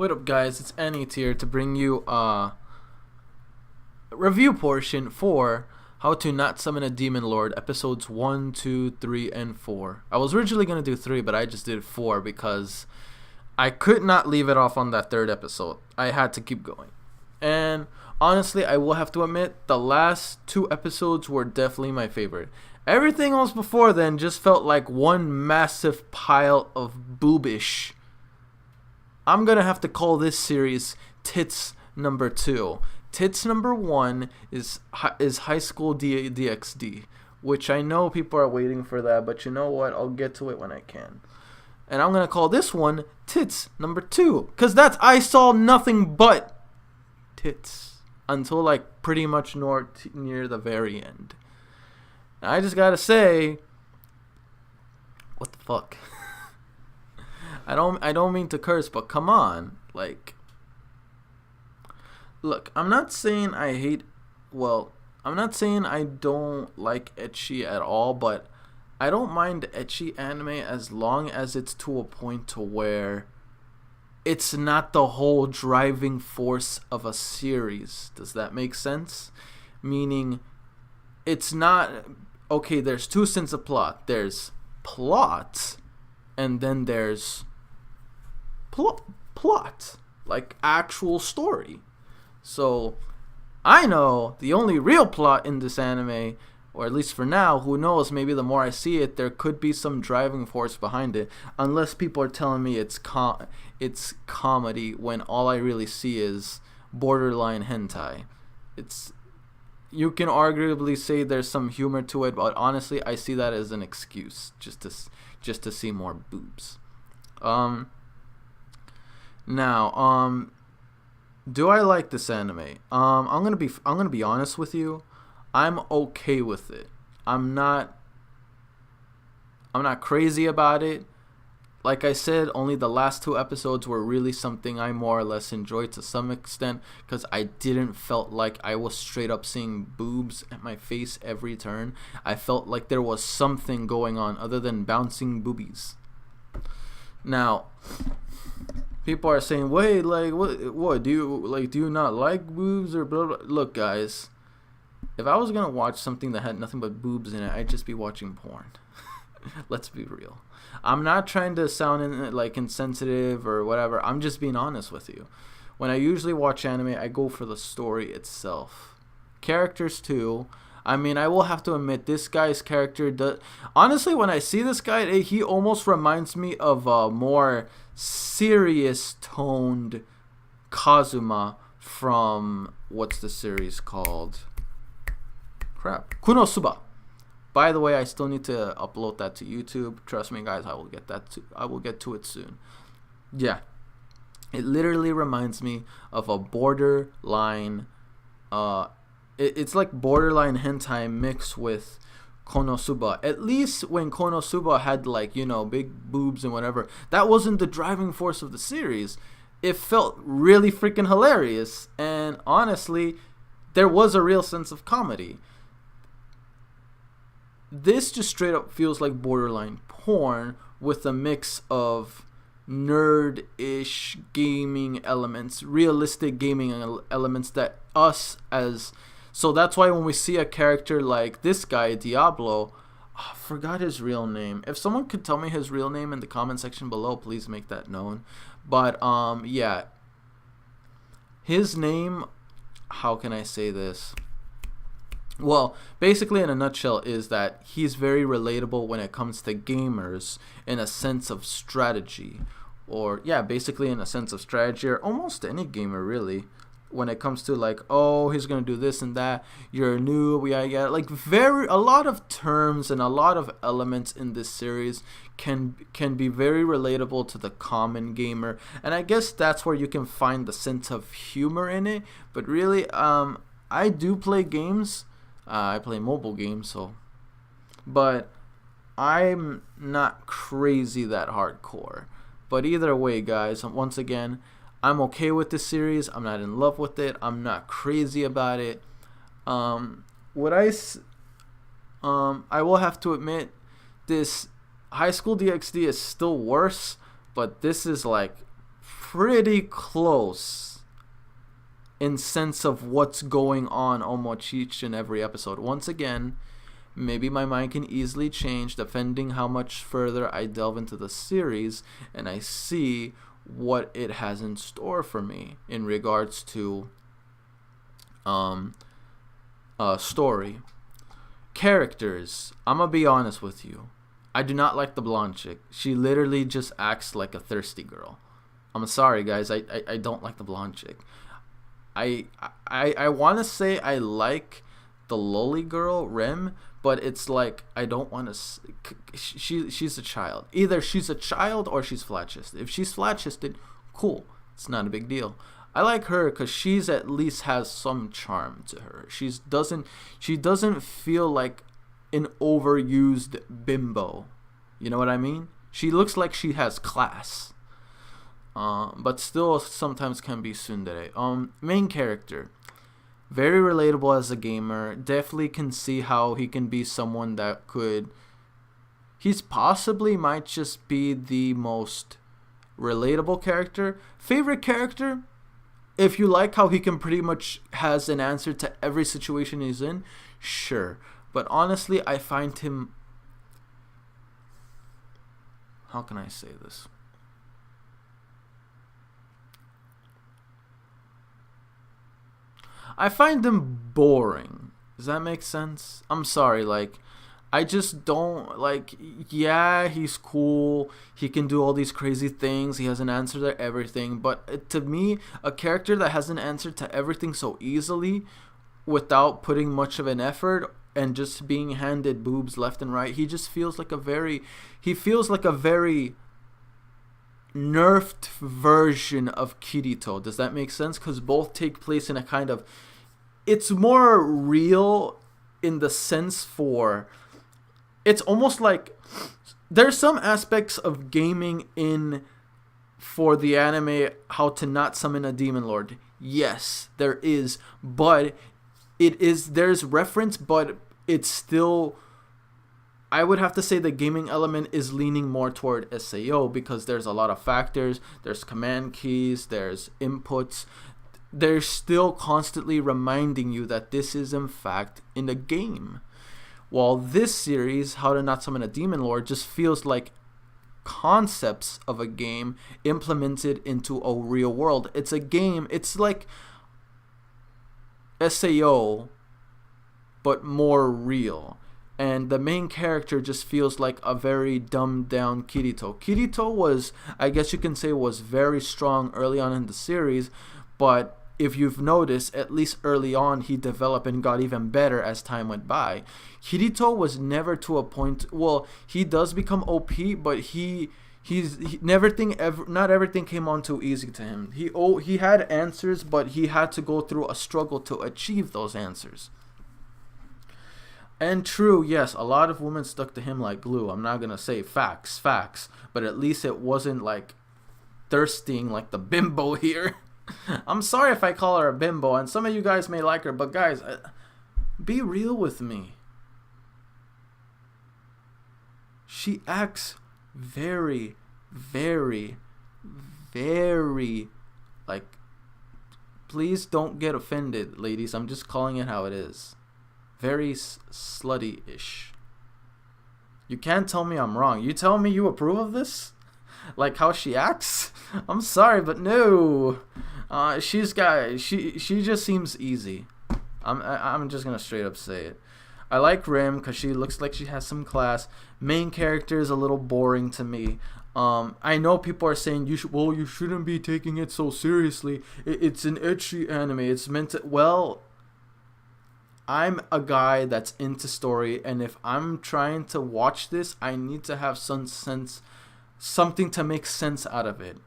What up, guys? It's Annie here to bring you a review portion for How to Not Summon a Demon Lord, episodes 1, 2, 3, and 4. I was originally going to do 3, but I just did 4 because I could not leave it off on that third episode. I had to keep going. And honestly, I will have to admit, the last 2 episodes were definitely my favorite. Everything else before then just felt like one massive pile of boobish. I'm gonna have to call this series Tits number 2. Tits number 1 is High School DxD, which I know people are waiting for that, but you know what? I'll get to it when I can. And I'm gonna call this one Tits number 2, cause I saw nothing but tits until like pretty much near the very end. And I just gotta say, what the fuck? I don't mean to curse, but come on. Like, look, I'm not saying I don't like ecchi at all, but I don't mind ecchi anime as long as it's to a point to where it's not the whole driving force of a series. Does that make sense? Meaning, it's not, okay, there's 2 sense of plot. There's plot, and then there's plot, like actual story. So I know the only real plot in this anime, or at least for now, who knows, maybe the more I see it, there could be some driving force behind it, unless people are telling me it's comedy, when all I really see is borderline hentai. You can arguably say there's some humor to it, but honestly, I see that as an excuse just to see more boobs. Now, do I like this anime? I'm gonna be honest with you. I'm okay with it. I'm not crazy about it. Like I said, only the last 2 episodes were really something I more or less enjoyed to some extent, because I didn't felt like I was straight up seeing boobs at my face every turn. I felt like there was something going on other than bouncing boobies. Now, people are saying, wait, like, what do you not like boobs or blah, blah? Look, guys, if I was gonna watch something that had nothing but boobs in it, I'd just be watching porn. Let's be real. I'm not trying to sound insensitive or whatever. I'm just being honest with you. When I usually watch anime, I go for the story itself. Characters too. I mean, I will have to admit, this guy's character does. Honestly, when I see this guy, he almost reminds me of a more serious toned Kazuma from, what's the series called? Crap. Konosuba. By the way, I still need to upload that to YouTube. Trust me, guys, I will get to it soon. Yeah. It literally reminds me of a borderline it's like borderline hentai mixed with Konosuba. At least when Konosuba had, like, you know, big boobs and whatever, that wasn't the driving force of the series. It felt really freaking hilarious, and honestly, there was a real sense of comedy. This just straight up feels like borderline porn with a mix of nerd-ish gaming elements, realistic gaming elements that us as... So that's why when we see a character like this guy, Diablo, I forgot his real name. If someone could tell me his real name in the comment section below, please make that known. But, yeah. His name, how can I say this? Well, basically in a nutshell is that he's very relatable when it comes to gamers in a sense of strategy. Or, yeah, basically in a sense of strategy, or almost any gamer really. When it comes to, like, oh, he's gonna do this and that, you're a noob, yeah, like a lot of terms and a lot of elements in this series can be very relatable to the common gamer, and I guess that's where you can find the sense of humor in it. But really, I do play games. I play mobile games, but I'm not crazy that hardcore. But either way, guys, once again, I'm okay with this series. I'm not in love with it. I'm not crazy about it. I will have to admit, this High School DxD is still worse, but this is like pretty close in sense of what's going on almost each and every episode. Once again, maybe my mind can easily change depending how much further I delve into the series and I see what it has in store for me in regards to story. Characters, I'm gonna be honest with you. I do not like the blonde chick. She literally just acts like a thirsty girl. I'm sorry, guys. I don't like the blonde chick. I want to say I like the lolly girl, Rem, but it's like I don't want to. She's a child. Either she's a child or she's flat-chested. If she's flat-chested, cool. It's not a big deal. I like her because she's at least has some charm to her. She doesn't feel like an overused bimbo. You know what I mean? She looks like she has class. But still sometimes can be tsundere. Main character. Very relatable as a gamer. Definitely can see how he can be someone that could... He's possibly might just be the most relatable character. Favorite character? If you like how he can pretty much has an answer to every situation he's in, sure. But honestly, I find him... How can I say this? I find him boring. Does that make sense? I'm sorry, like... I just don't, like, yeah, he's cool, he can do all these crazy things, he has an answer to everything, but to me, a character that has an answer to everything so easily, without putting much of an effort, and just being handed boobs left and right, he feels like a very nerfed version of Kirito. Does that make sense? Because both take place in a kind of, it's more real in the sense for... It's almost like there's some aspects of gaming in for the anime how to not summon a demon lord. Yes, there is, but there's reference, but it's still, I would have to say the gaming element is leaning more toward SAO because there's a lot of factors, there's command keys, there's inputs. They're still constantly reminding you that this is in fact in a game. While this series, How to Not Summon a Demon Lord, just feels like concepts of a game implemented into a real world. It's a game. It's like SAO, but more real. And the main character just feels like a very dumbed down Kirito. Kirito was, I guess you can say, was very strong early on in the series, but if you've noticed, at least early on, he developed and got even better as time went by. Kirito was never to a point... Well, he does become OP, but not everything came on too easy to him. He had answers, but he had to go through a struggle to achieve those answers. And true, yes, a lot of women stuck to him like glue. I'm not going to say facts, but at least it wasn't like thirsting like the bimbo here. I'm sorry if I call her a bimbo, and some of you guys may like her, but guys, be real with me. She acts very, very, very, like, please don't get offended, ladies. I'm just calling it how it is. Very slutty-ish. You can't tell me I'm wrong. You tell me you approve of this? Like how she acts? I'm sorry, but no. She just seems easy. I'm just gonna straight up say it. I like Rim because she looks like she has some class. Main character is a little boring to me. I know people are saying you shouldn't be taking it so seriously. It's an ecchi anime. It's meant to. Well, I'm a guy that's into story, and if I'm trying to watch this, I need to have some sense, something to make sense out of it.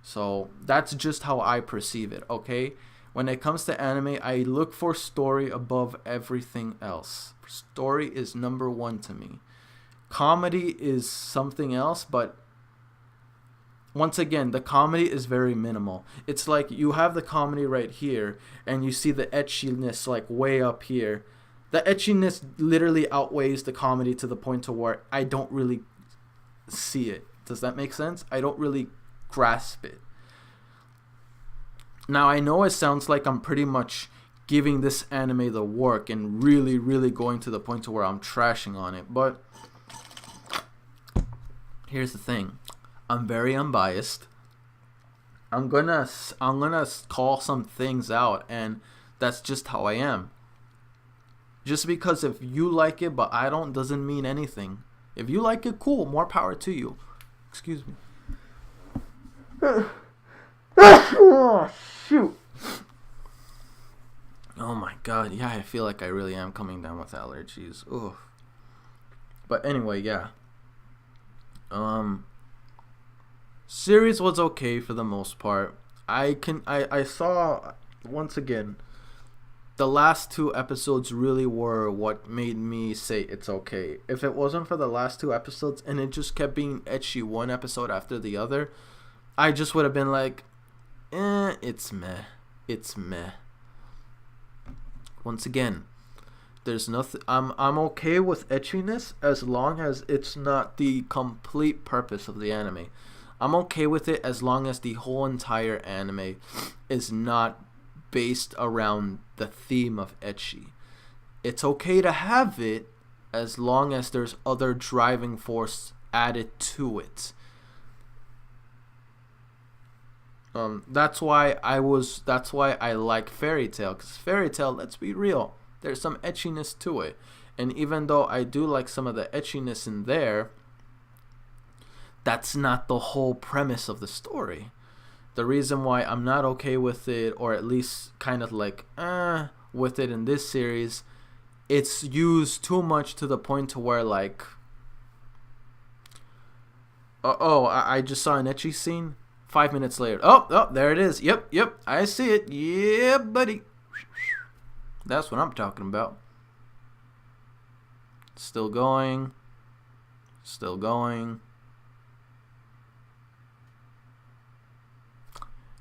So that's just how I perceive it, okay? When it comes to anime, I look for story above everything else. Story is number one to me. Comedy is something else, but once again, the comedy is very minimal. It's like you have the comedy right here, and you see the etchiness like way up here. The etchiness literally outweighs the comedy to the point to where I don't really see it. Does that make sense? I don't really grasp it. Now, I know it sounds like I'm pretty much giving this anime the work and really, really going to the point to where I'm trashing on it, but here's the thing. I'm very unbiased. I'm gonna call some things out, and that's just how I am. Just because if you like it but I don't doesn't mean anything. If you like it, cool, more power to you. Excuse me. Oh, shoot. Oh my god, yeah, I feel like I really am coming down with allergies. Ugh. But anyway, yeah. Series was okay for the most part. I saw, once again, the last 2 episodes really were what made me say it's okay. If it wasn't for the last 2 episodes and it just kept being ecchi one episode after the other, I just would have been like, it's meh. It's meh. Once again, there's nothing. I'm okay with etchiness as long as it's not the complete purpose of the anime. I'm okay with it as long as the whole entire anime is not based around the theme of ecchi. It's okay to have it as long as there's other driving force added to it. That's why I like Fairy Tail, because Fairy Tail, let's be real, there's some etchiness to it, and even though I do like some of the etchiness in there, that's not the whole premise of the story. The reason why I'm not okay with it, or at least kind of like with it in this series, it's used too much to the point to where like, I just saw an ecchi scene. 5 minutes later, oh, there it is. Yep, I see it. Yeah, buddy. That's what I'm talking about. Still going.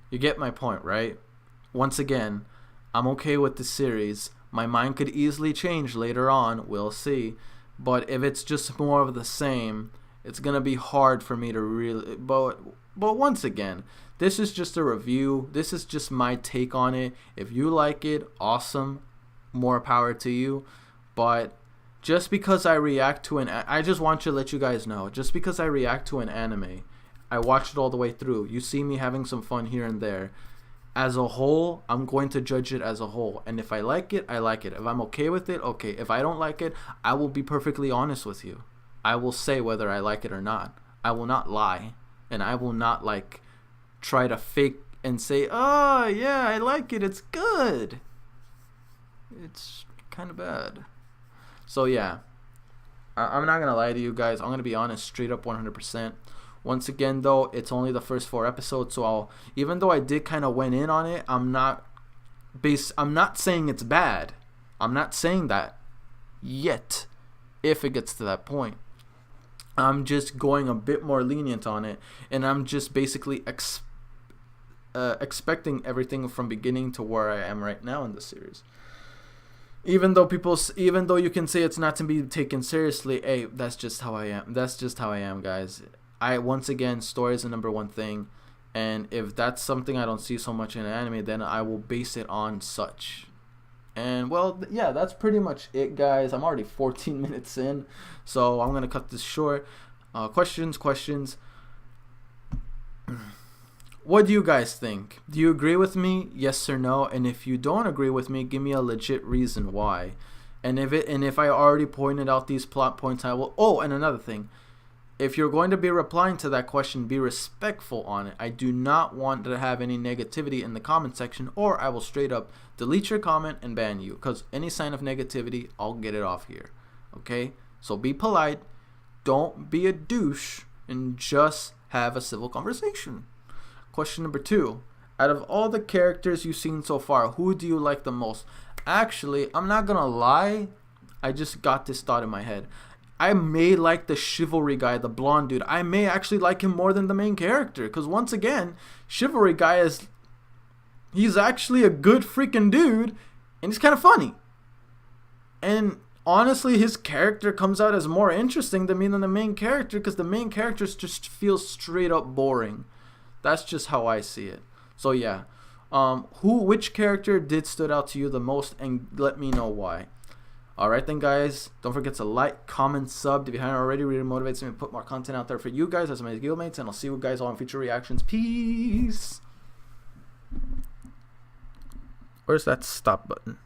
You get my point, right? Once again, I'm okay with the series. My mind could easily change later on. We'll see. But if it's just more of the same, it's going to be hard for me to really... But once again, this is just a review. This is just my take on it. If you like it, awesome. More power to you. But just because I react to I just want to let you guys know. Just because I react to an anime, I watched it all the way through. You see me having some fun here and there. As a whole, I'm going to judge it as a whole. And if I like it, I like it. If I'm okay with it, okay. If I don't like it, I will be perfectly honest with you. I will say whether I like it or not. I will not lie. And I will not like try to fake and say, oh yeah, I like it, it's good. It's kind of bad. So yeah, I'm not gonna lie to you guys. I'm gonna be honest, straight up 100%. Once again though, it's only the first 4 episodes, so even though I did kind of went in on it, I'm not saying it's bad. I'm not saying that yet. If it gets to that point, I'm just going a bit more lenient on it, and I'm just basically expecting everything from beginning to where I am right now in the series. Even though you can say it's not to be taken seriously, hey, that's just how I am. That's just how I am, guys. Once again, story is the number one thing, and if that's something I don't see so much in anime, then I will base it on such. And well, yeah, that's pretty much it, guys. I'm already 14 minutes in, so I'm gonna cut this short. Questions. What do you guys think? Do you agree with me? Yes or no? And if you don't agree with me, give me a legit reason why. And if I already pointed out these plot points, I will. Oh, and another thing. If you're going to be replying to that question, be respectful on it. I do not want to have any negativity in the comment section, or I will straight up delete your comment and ban you. Because any sign of negativity, I'll get it off here. Okay? So be polite. Don't be a douche. And just have a civil conversation. Question number 2. Out of all the characters you've seen so far, who do you like the most? Actually, I'm not going to lie. I just got this thought in my head. I may like the chivalry guy, the blonde dude. I may actually like him more than the main character. Because once again, chivalry guy he's actually a good freaking dude. And he's kind of funny. And honestly, his character comes out as more interesting to me than the main character. Because the main character just feels straight up boring. That's just how I see it. So yeah. Which character did stood out to you the most, and let me know why. Alright then, guys, don't forget to like, comment, sub if you haven't already. Really motivates me to put more content out there for you guys as my guildmates, and I'll see you guys all in future reactions. Peace. Where's that stop button?